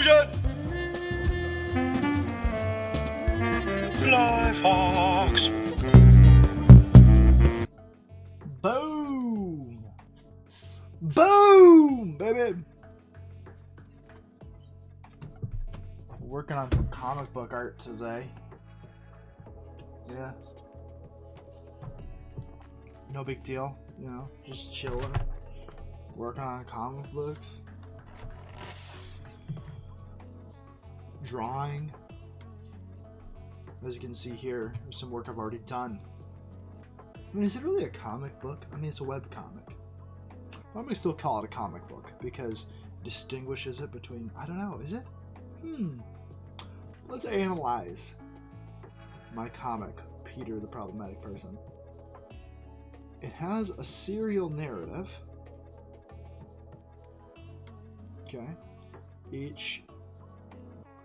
Explosion! Fly Fox! Boom! Boom, baby! Working on some comic book art today. Yeah. No big deal, you know, just chilling. Working on comic books. Drawing. As you can see here, there's some work I've already done. I mean, is it really a comic book? I mean, it's a webcomic. I'm going to still call it a comic book because it distinguishes it between, I don't know, is it? Let's analyze my comic, Peter the Problematic Person. It has a serial narrative. Okay. Each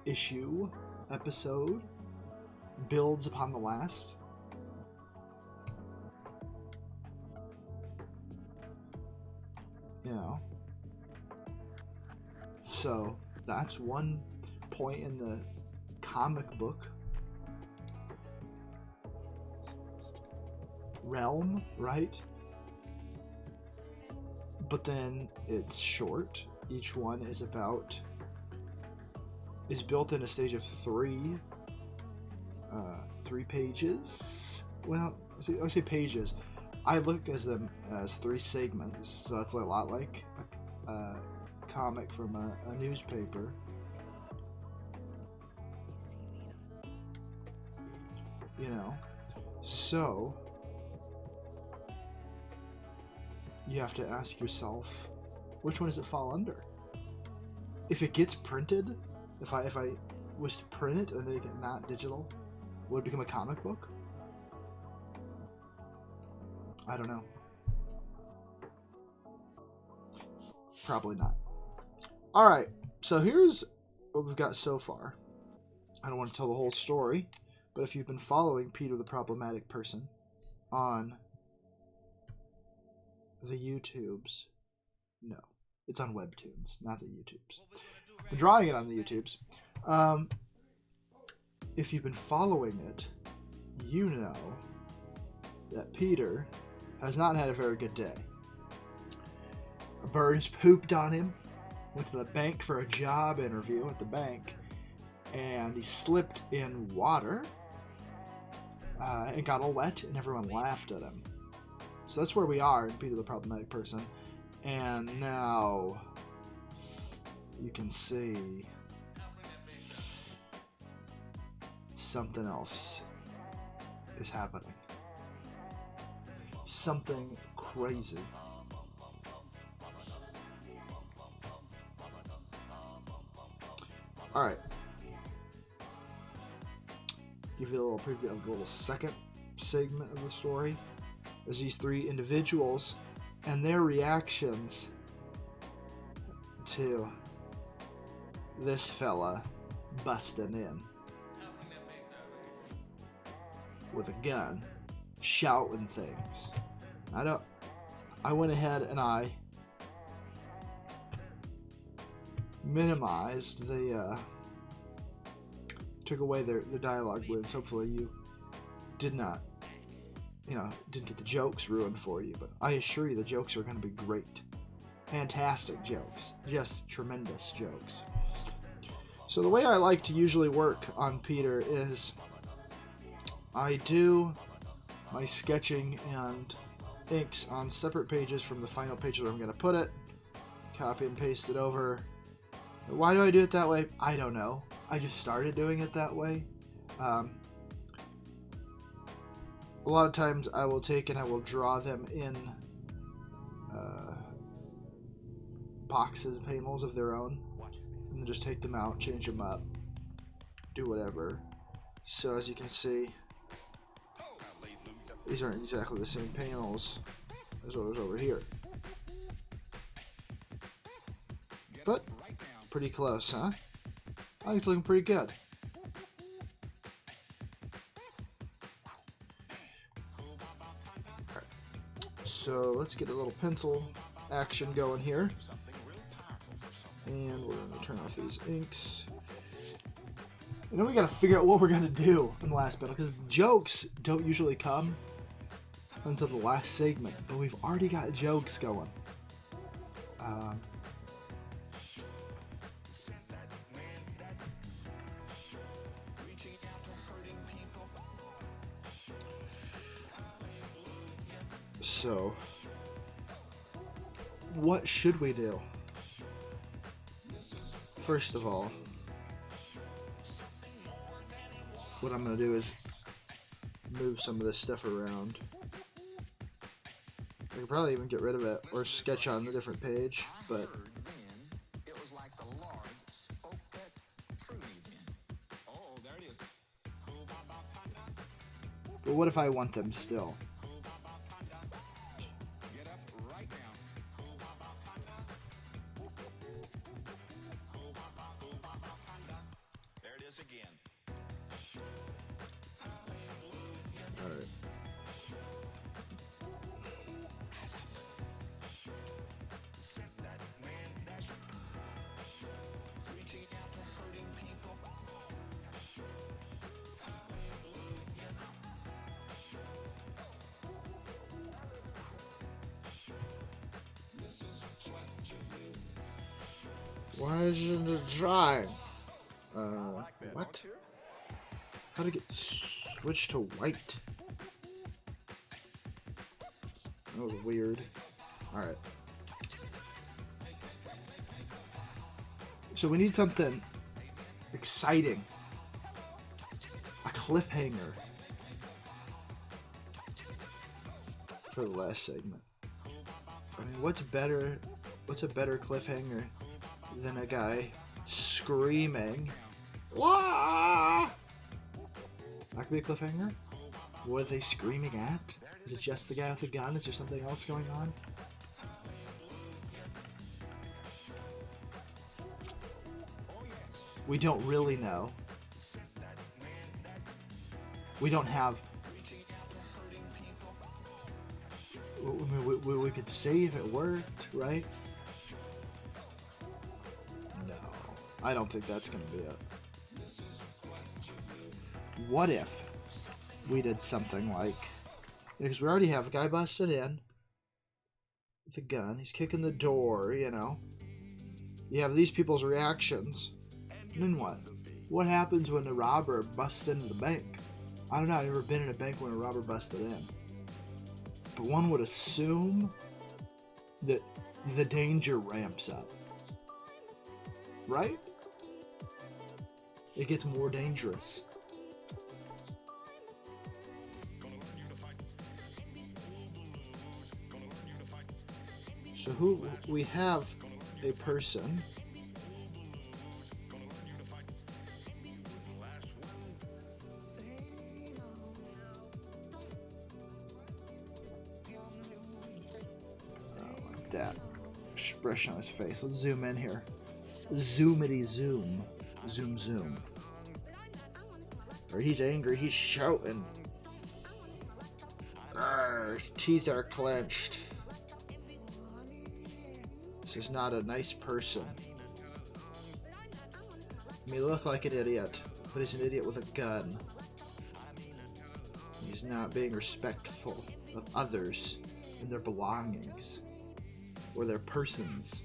issue, episode, builds upon the last. You know. So, that's one point in the comic book realm, right? But then it's short. Each one is built in a stage of three pages. Well, I say pages. I look at them as 3 segments, so that's a lot like a comic from a newspaper. You know, so you have to ask yourself, which one does it fall under? If it gets printed, if I was to print it and make it not digital, would it become a comic book? I don't know. Probably not. Alright, so here's what we've got so far. I don't want to tell the whole story, but if you've been following Peter the Problematic Person on the YouTubes, no, it's on Webtoons, not the YouTubes. I'm drawing it on the YouTubes. If you've been following it, you know that Peter has not had a very good day. A bird's pooped on him, went to the bank for a job interview at the bank, and he slipped in water and got all wet, and everyone laughed at him. So that's where we are in Peter the Problematic Person. And now you can see something else is happening. Something crazy. Alright. Give you a little preview of the little second segment of the story. There's these 3 individuals and their reactions to this fella busting in with a gun, shouting things. I went ahead and I minimized took away their dialogue wins. Hopefully you did not, didn't get the jokes ruined for you, but I assure you the jokes are going to be great. Fantastic jokes. Just tremendous jokes. So the way I like to usually work on Peter is I do my sketching and inks on separate pages from the final page where I'm going to put it. Copy and paste it over. Why do I do it that way? I don't know. I just started doing it that way. A lot of times I will take and I will draw them in boxes, panels of their own, and then just take them out, change them up, do whatever. So as you can see, these aren't exactly the same panels as what was over here, but pretty close, huh? I think it's looking pretty good. Alright. So let's get a little pencil action going here. And we're going to turn off these inks. And then we got to figure out what we're going to do in the last battle, because jokes don't usually come until the last segment, but we've already got jokes going. So, what should we do? First of all, what I'm going to do is move some of this stuff around. I could probably even get rid of it or sketch on a different page, but what if I want them still? Why isn't it dry? What? How to get switched to white? That was weird. Alright. So we need something exciting. A cliffhanger. For the last segment. I mean, what's a better cliffhanger than a guy screaming? Wah! That could be a cliffhanger. What are they screaming at? Is it just the guy with the gun? Is there something else going on? We don't really know. We don't have... We could say if it worked, right? No. I don't think that's going to be it. What if we did something like... Because we already have a guy busted in with a gun. He's kicking the door, you know. You have these people's reactions. And then what? What happens when a robber busts into the bank? I don't know. I've never been in a bank when a robber busted in. But one would assume that the danger ramps up. Right? It gets more dangerous. So who we have a person like that expression on his face. Let's zoom in here. Zoomity zoom. Zoom zoom. Or he's angry, he's shouting. His teeth are clenched. This is not a nice person. He may look like an idiot, but he's an idiot with a gun. He's not being respectful of others and their belongings, or their persons.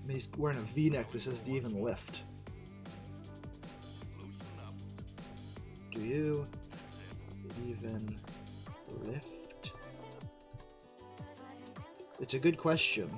I mean, he's wearing a V-neck that says "to even lift." Do you even lift? It's a good question.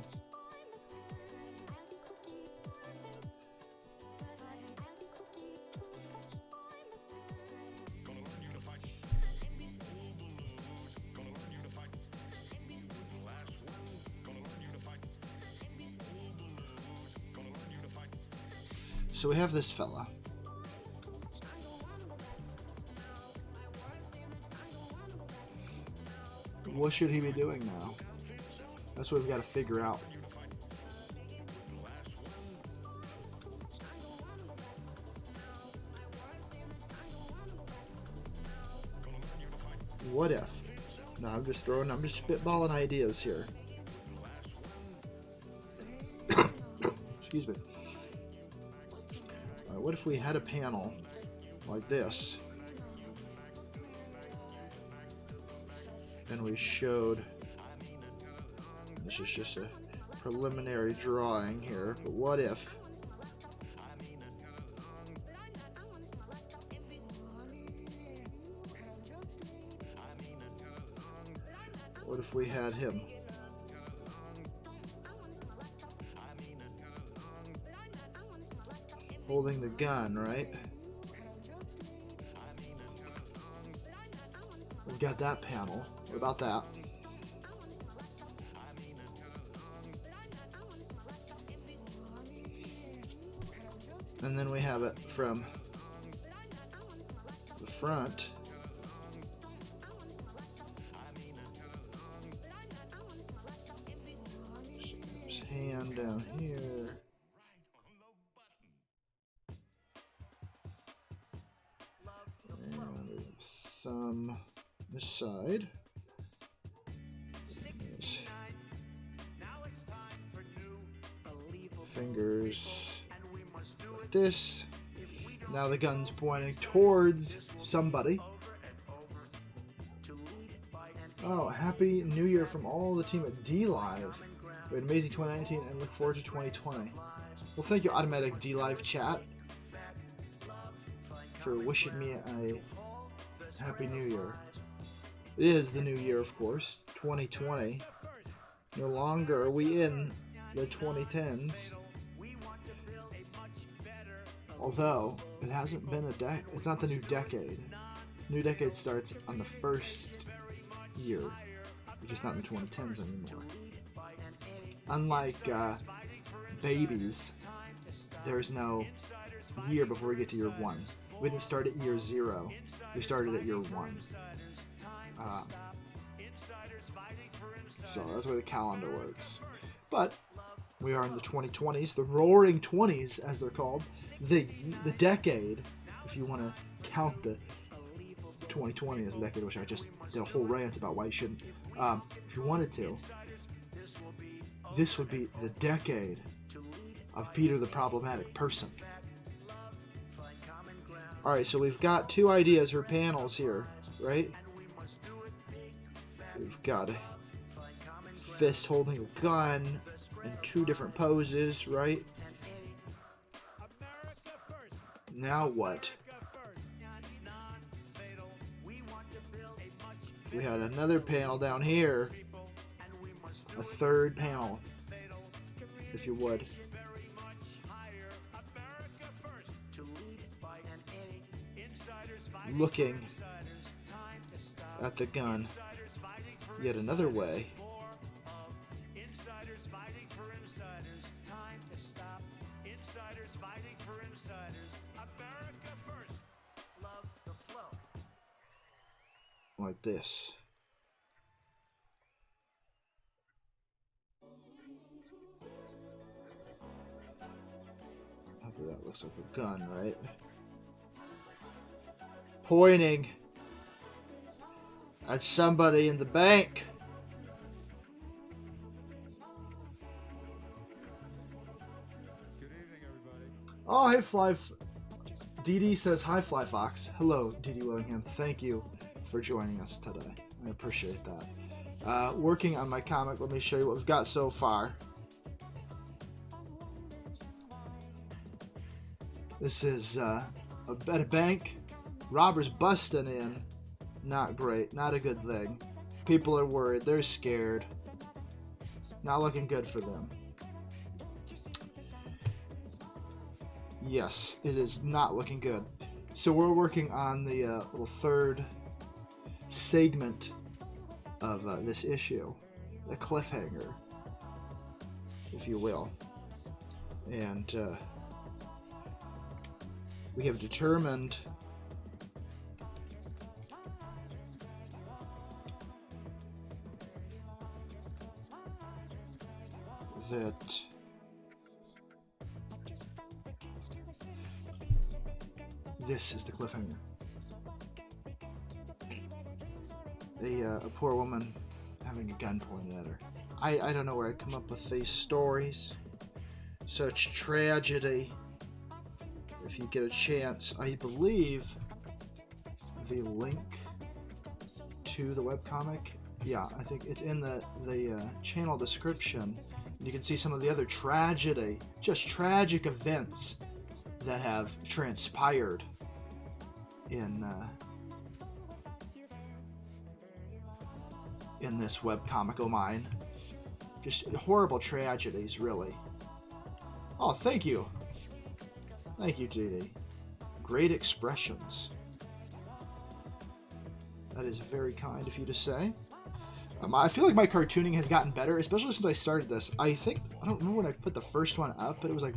So we have this fella. What should he be doing now? That's what we've got to figure out. What if? No, I'm just spitballing ideas here. Excuse me. What if we had a panel like this, and we showed, this is just a preliminary drawing here, but what if we had him holding the gun, right? We've got that panel. What about that? And then we have it from the front. His hand down here. And thumb this side. Fingers like this. Now the gun's pointing towards somebody. Oh, happy New Year from all the team at D-Live. We had an amazing 2019 and look forward to 2020. Well, thank you, Automatic D-Live chat, for wishing me a happy New Year. It is the new year, of course, 2020. No longer are we in the 2010s. Although, it hasn't been it's not the new decade. New decade starts on the first year, which is not in the 2010s anymore. Unlike babies, there's no year before we get to year 1. We didn't start at year 0. We started at year 1. So that's the way the calendar works. But we are in the 2020s, the roaring 20s as they're called, the decade, if you want to count the 2020 as a decade, which I just did a whole rant about why you shouldn't. If you wanted to, this would be the decade of Peter the Problematic Person. Alright, so we've got 2 ideas for panels here, right? We've got a fist holding a gun in 2 different poses, right? Now what? We had another panel down here. A 3rd panel, if you would. Looking at the gun yet another way. Like this. That looks like a gun, right? Pointing at somebody in the bank. Good evening, everybody. Oh, hey, Fly. DD says, hi, Fly Fox. Hello, DD Willingham. Thank you for joining us today. I appreciate that. Working on my comic. Let me show you what we've got so far. This is at a bank. Robbers busting in. Not great. Not a good thing. People are worried. They're scared. Not looking good for them. Yes, it is not looking good. So we're working on the little 3rd segment of this issue. The cliffhanger, if you will. And we have determined that this is the cliffhanger. A poor woman having a gun pointed at her. I don't know where I come up with these stories. such tragedy. If you get a chance, I believe the link to the webcomic, yeah, I think it's in the channel description. You can see some of the other tragedy, just tragic events that have transpired in this webcomic of mine. Just horrible tragedies, really. Oh, thank you. Thank you, JD. Great expressions. That is very kind of you to say. I feel like my cartooning has gotten better, especially since I started this. I don't remember when I put the first one up, but it was like,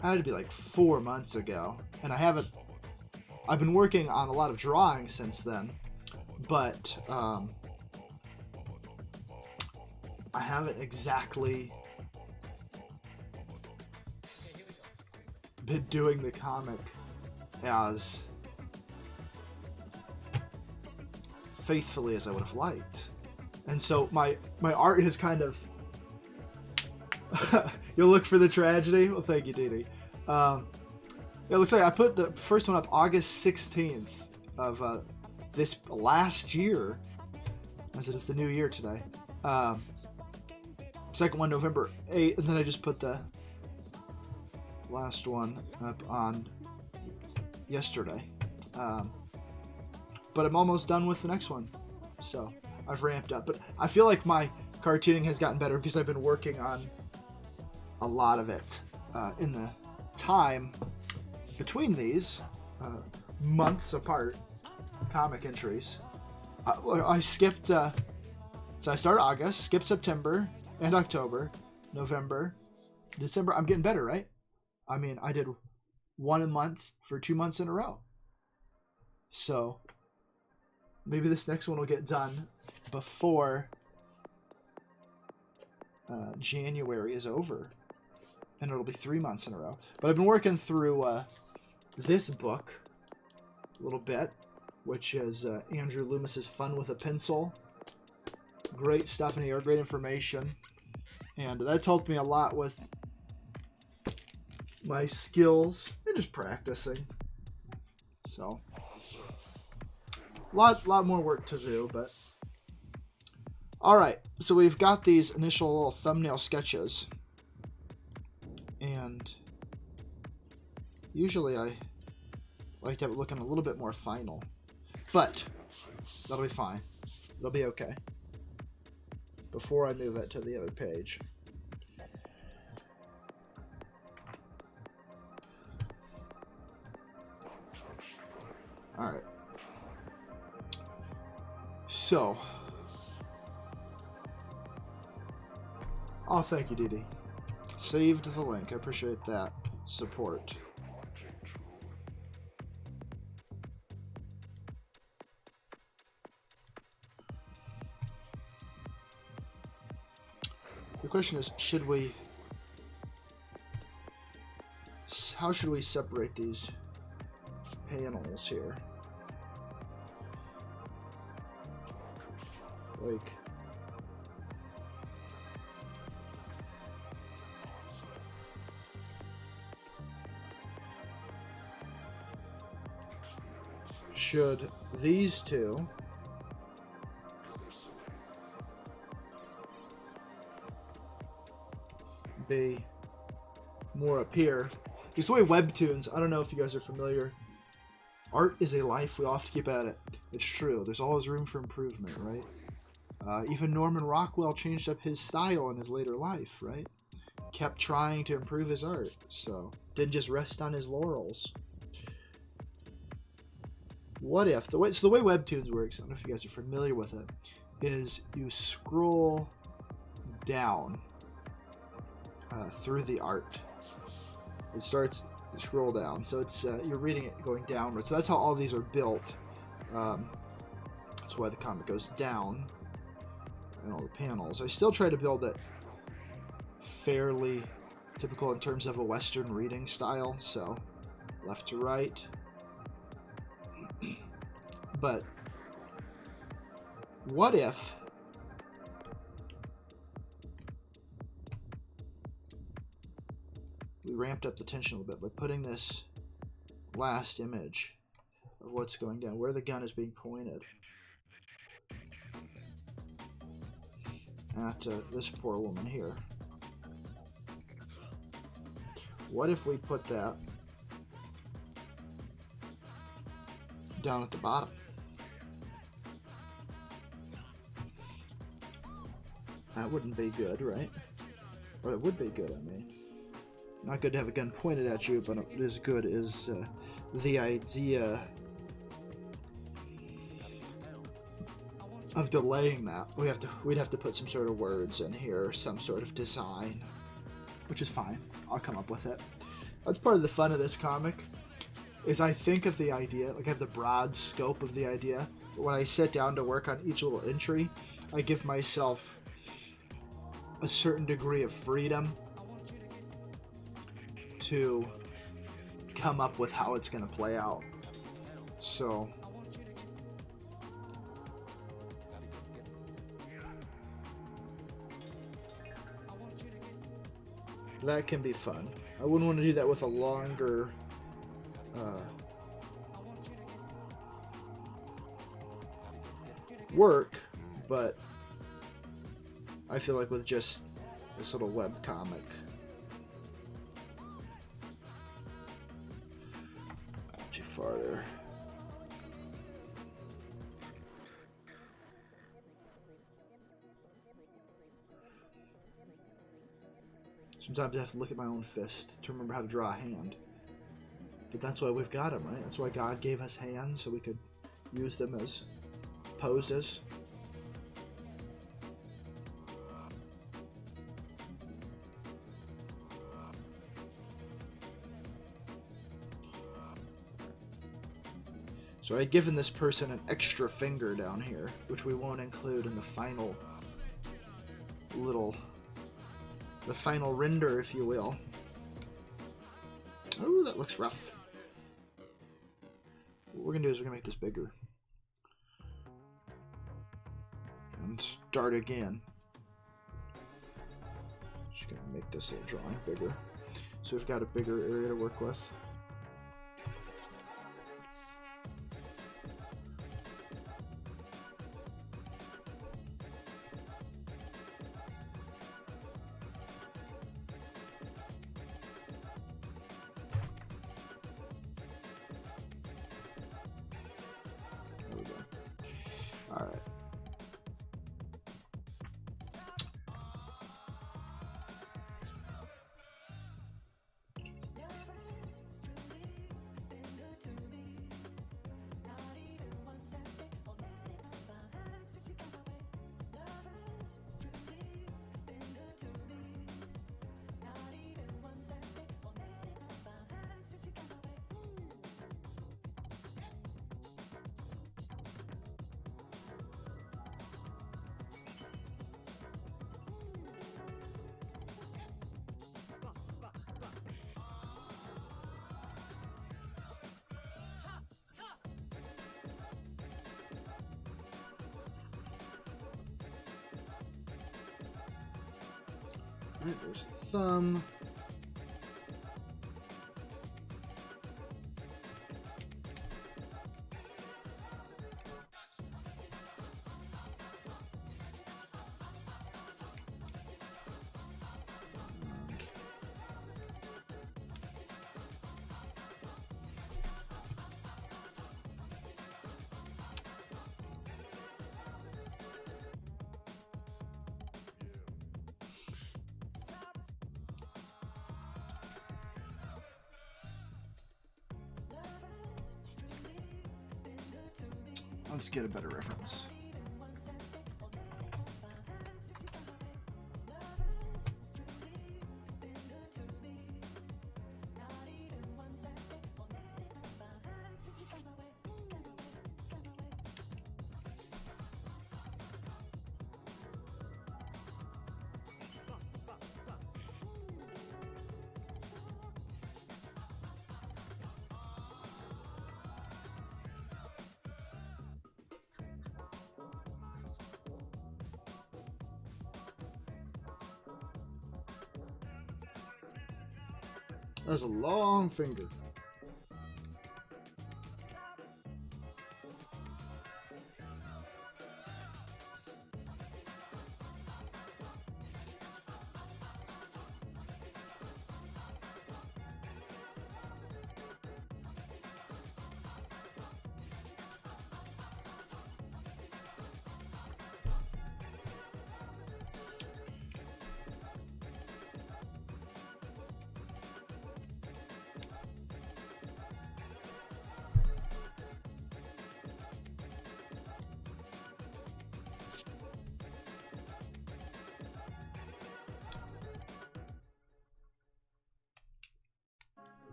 had to be like 4 months ago. And I've been working on a lot of drawing since then, but I haven't exactly been doing the comic as faithfully as I would have liked. And so my art is kind of you'll look for the tragedy. Well, thank you, Dee. It looks like I put the first one up August 16th of this last year, as it is the new year today. Second one November 8th, and then I just put the last one up on yesterday. But I'm almost done with the next one, so I've ramped up. But I feel like my cartooning has gotten better because I've been working on a lot of it in the time between these months apart comic entries. I skipped, so I started August, skipped September and October, November, December. I'm getting better, right? I mean, I did one a month for 2 months in a row. So maybe this next one will get done before January is over, and it'll be 3 months in a row. But I've been working through this book a little bit, which is Andrew Loomis's Fun with a Pencil. Great stuff in here, great information, and that's helped me a lot with my skills and just practicing. So lot more work to do, but all right. So we've got these initial little thumbnail sketches, and usually I like to have it looking a little bit more final, but that'll be fine. It'll be okay. Before I move it to the other page. All right. So, oh, thank you, Dee. Saved the link. I appreciate that support. The question is, how should we separate these panels here? Like, should these two be more up here? Just the way webtoons, I don't know if you guys are familiar. Art is a life, we all have to keep at it. It's true, there's always room for improvement, right? Even Norman Rockwell changed up his style in his later life, right? Kept trying to improve his art, so didn't just rest on his laurels. What if, the way webtoons works, I don't know if you guys are familiar with it, is you scroll down through the art. It starts, you scroll down, so it's you're reading it going downward. So that's how all these are built. That's why the comic goes down and all the panels. I still try to build it fairly typical in terms of a Western reading style, so left to right. But what if we ramped up the tension a little bit by putting this last image of what's going down, where the gun is being pointed at this poor woman here. What if we put that down at the bottom? That wouldn't be good, right? Or it would be good, I mean. Not good to have a gun pointed at you, but as good as the idea of delaying that. We'd have to put some sort of words in here, some sort of design, which is fine. I'll come up with it. That's part of the fun of this comic, is I think of the idea, like I have the broad scope of the idea, but when I sit down to work on each little entry, I give myself a certain degree of freedom to come up with how it's going to play out. So that can be fun. I wouldn't want to do that with a longer work, but I feel like with just this little web comic, too far there. Sometimes I have to look at my own fist to remember how to draw a hand. But that's why we've got them, right? That's why God gave us hands, so we could use them as poses. So I'd given this person an extra finger down here, which we won't include in the final the final render, if you will. Oh, that looks rough. What we're gonna do is we're gonna make this bigger. And start again. Just gonna make this little drawing bigger. So we've got a bigger area to work with. Alright. Alright, there's the thumb. Let's get a better reference. That's a long finger.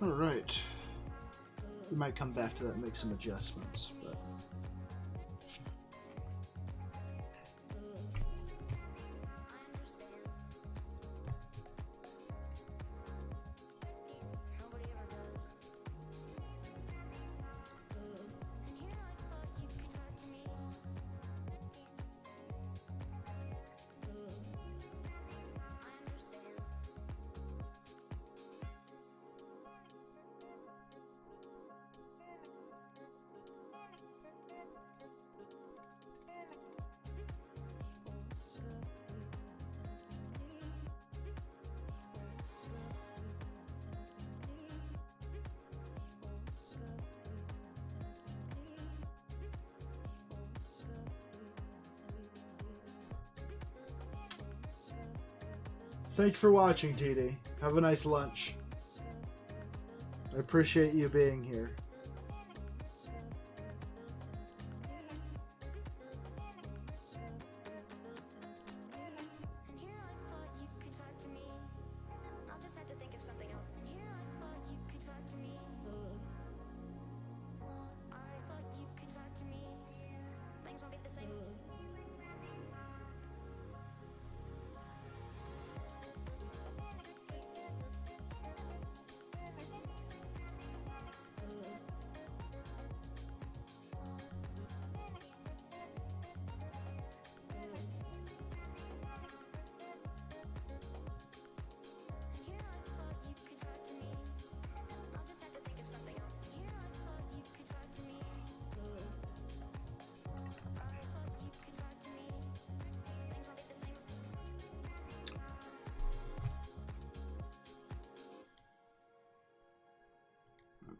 All right. We might come back to that and make some adjustments, but thank you for watching, TD. Have a nice lunch. I appreciate you being here.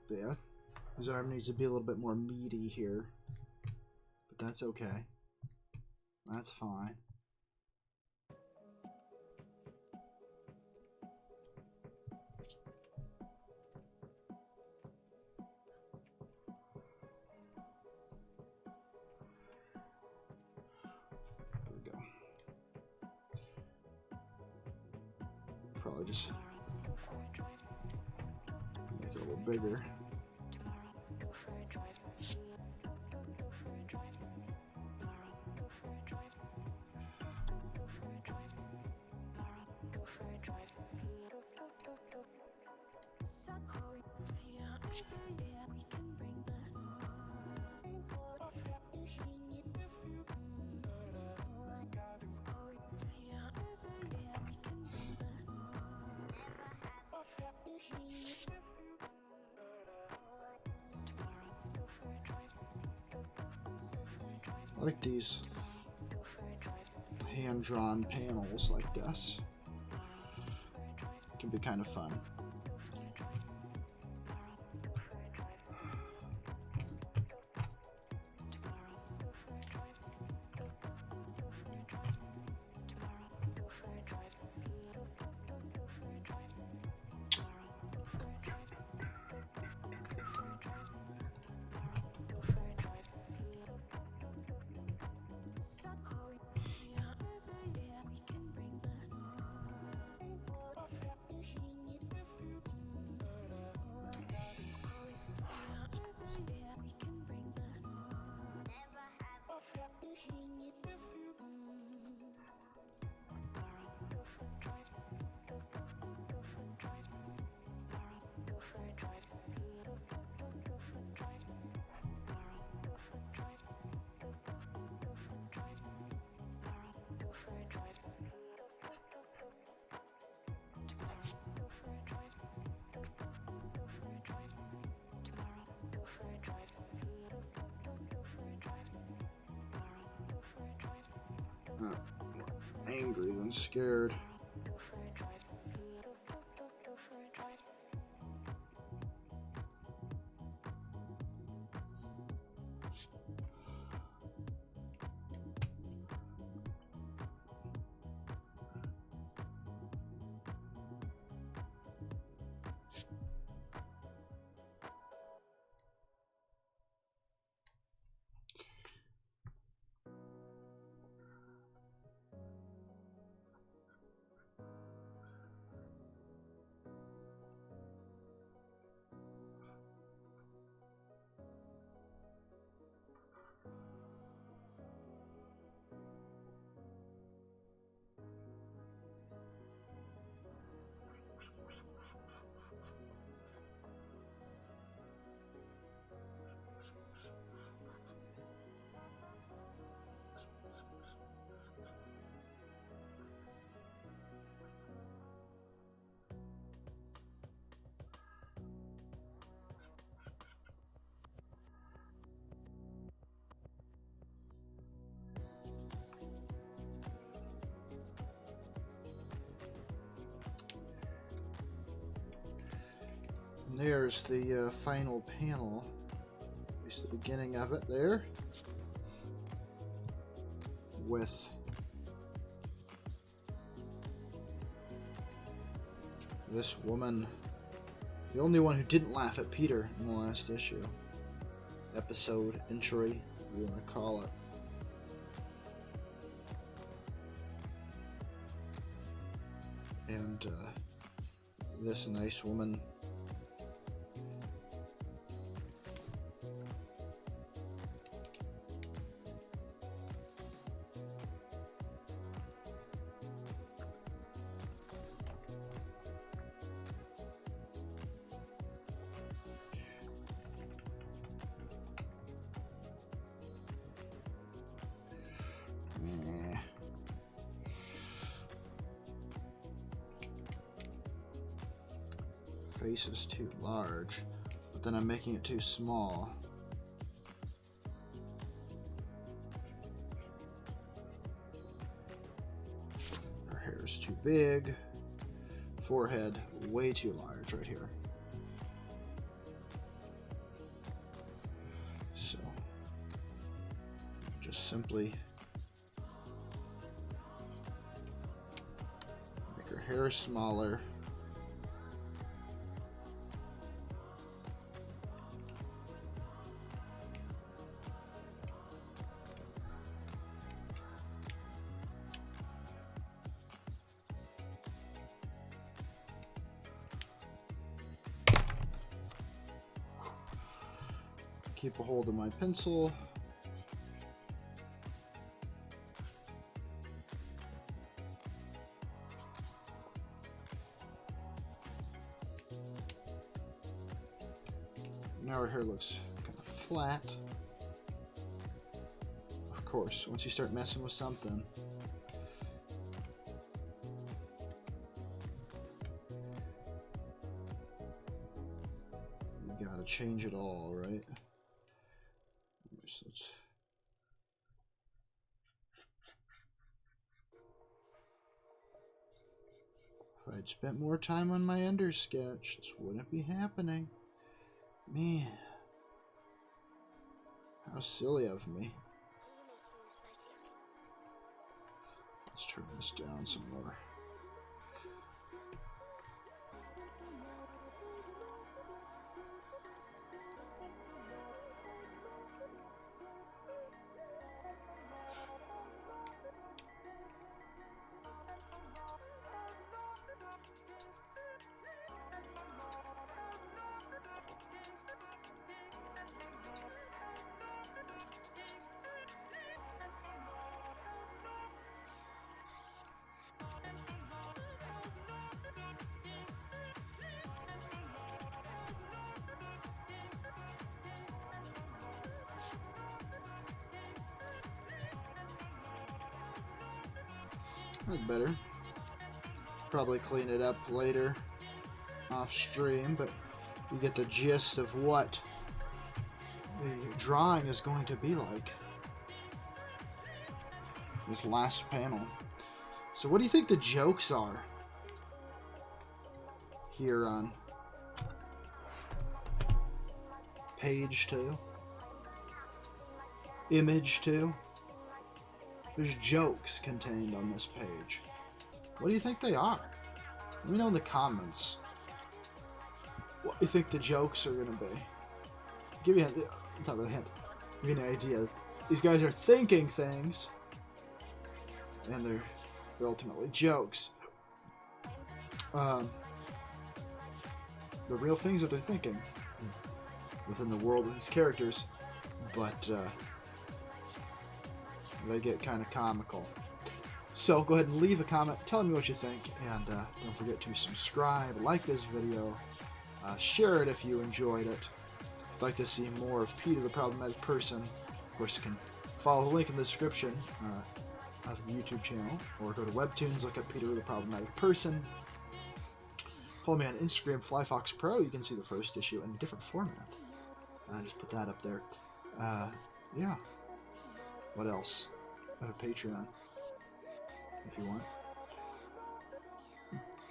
Bad. His arm needs to be a little bit more meaty here, but that's okay. That's fine. There we go. Probably just make it a little bigger. I like these hand-drawn panels like this. Can be kind of fun. More angry than scared. There's the final panel, at least the beginning of it there, with this woman, the only one who didn't laugh at Peter in the last issue, episode, entry, whatever you want to call it. And this nice woman face is too large, but then I'm making it too small. Her hair is too big. Forehead way too large right here. So just simply make her hair smaller. Keep a hold of my pencil. Now her hair looks kind of flat. Of course, once you start messing with something, you gotta change it all, right? If I'd spent more time on my undersketch, this wouldn't be happening. Man, how silly of me. Let's turn this down some more. That's better. Probably clean it up later off stream, but you get the gist of what the drawing is going to be like. this last panel. So what do you think the jokes are here on page 2? Image 2? There's jokes contained on this page. What do you think they are? Let me know in the comments what you think the jokes are going to be. Give you a, not really a hint. Give you an idea. These guys are thinking things, and they're ultimately jokes. The real things that they're thinking within the world of these characters, but they get kind of comical. So go ahead and leave a comment, tell me what you think, and don't forget to subscribe, like this video, share it if you enjoyed it. If you'd like to see more of Peter the Problematic Person, of course you can follow the link in the description of the YouTube channel, or go to Webtoons, look up Peter the Problematic Person. Follow me on Instagram, FlyFoxPro. You can see the first issue in a different format. Just put that up there. Yeah. What else? I have a Patreon, if you want.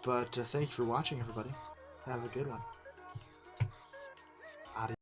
But thank you for watching, everybody. Have a good one.